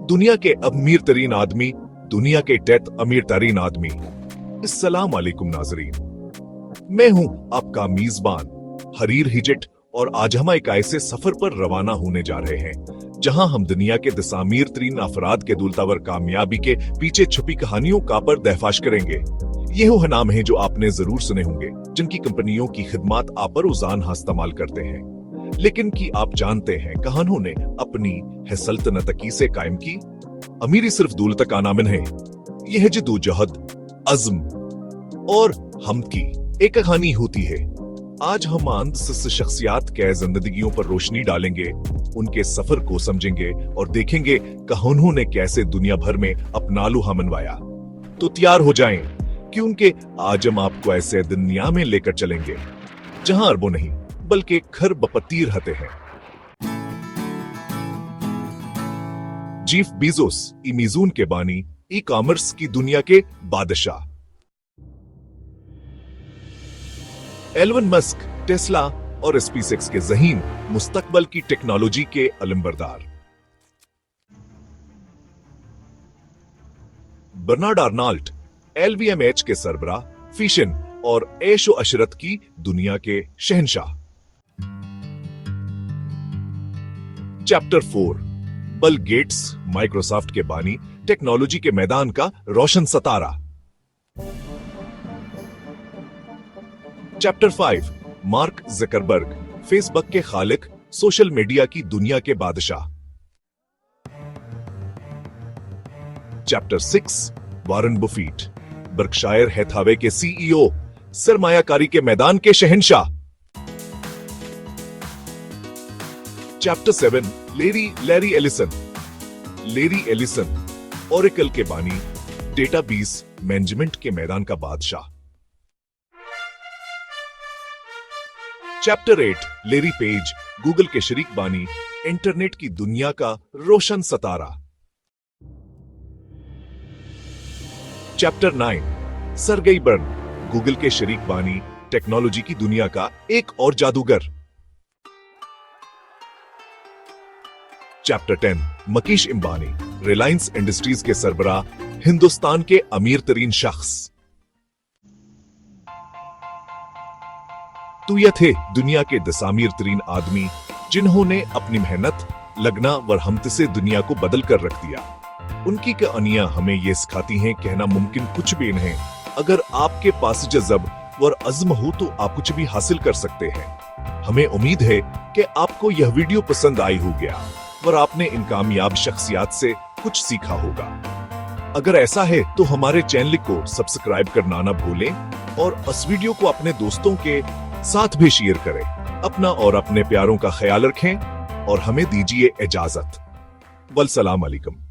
दुनिया के अमीर तरीन आदमी, दुनिया के 10 अमीर तरीन आदमी। अस्सलाम वालेकुम नाजरीन, मैं हूं आपका मेजबान हरीर हिजट और आज हम एक ऐसे सफर पर रवाना होने जा रहे हैं जहां हम दुनिया के 10 अमीर तरीन अफराद के दुलतावर कामयाबी के पीछे छुपी कहानियों का पर्दाफाश करेंगे। ये वो नाम है जो आपने जरूर सुने होंगे, जिनकी कंपनियों की खिदमत आप रोजाना इस्तेमाल करते हैं, लेकिन कि आप जानते हैं कहानों ने अपनी है सल्तनत किसे कायम की? अमीरी सिर्फ दौलत का नाम है, यह है जदोजहद, अज़्म और हमद की एक कहानी होती है। आज हम शख्सियात के जिंदगियों पर रोशनी डालेंगे, उनके सफर को समझेंगे और देखेंगे कहानों ने कैसे दुनिया भर में अपना लुहा मनवाया। तो तैयार हो जाएं, क्योंकि आज हम आपको ऐसे दुनिया में लेकर चलेंगे जहां अरबों नहीं बल्कि खरब-पतीर रहते हैं। जेफ बेज़ोस अमेज़न के बानी, ई कॉमर्स की दुनिया के बादशाह। एलन मस्क, टेस्ला और स्पेसएक्स के ज़हीन, मुस्तकबल की टेक्नोलॉजी के अलंबरदार। बर्नार्ड आर्नल्ट, LVMH के सरबराह, फैशन और ऐशो अशरत की दुनिया के शहंशाह। चैप्टर 4, बिल गेट्स, माइक्रोसॉफ्ट के बानी, टेक्नोलॉजी के मैदान का रोशन सितारा। चैप्टर 5, मार्क ज़करबर्ग, फेसबुक के खालिक, सोशल मीडिया की दुनिया के बादशाह। चैप्टर 6, वॉरेन बफेट, बर्कशायर हैथावे के CEO, सरमायाकारी के मैदान के शहंशाह। चैप्टर 7, लैरी एलिसन, ओरेकल के बानी, डेटाबेस मैनेजमेंट के मैदान का बादशाह। चैप्टर 8, लैरी पेज, गूगल के शरीक बानी, इंटरनेट की दुनिया का रोशन सितारा। चैप्टर 9, सर्गेई ब्रिन, गूगल के शरीक बानी, टेक्नोलॉजी की दुनिया का एक और जादूगर। चैप्टर 10, मुकेश अंबानी, रिलायंस इंडस्ट्रीज के सरबराह, हिंदुस्तान के अमीर तरीन शख्स। तो ये थे दुनिया के 10 अमीर तरीन आदमी जिन्होंने अपनी मेहनत, लगना व हमत से दुनिया को बदल कर रख दिया। उनकी कहानियां हमें ये सिखाती हैं कहना मुमकिन कुछ भी नहीं। अगर आपके पास जज़्ब और अज़्म हो तो आप कुछ भी हासिल कर सकते हैं। हमें उम्मीद है कि आपको यह वीडियो पसंद आई होगा और आपने इन कामयाब शख्सियात से कुछ सीखा होगा। अगर ऐसा है तो हमारे चैनल को सब्सक्राइब करना ना भूलें और इस वीडियो को अपने दोस्तों के साथ भी शेयर करें। अपना और अपने प्यारों का ख्याल रखें और हमें दीजिए इजाजत। वल सलाम अलैकुम।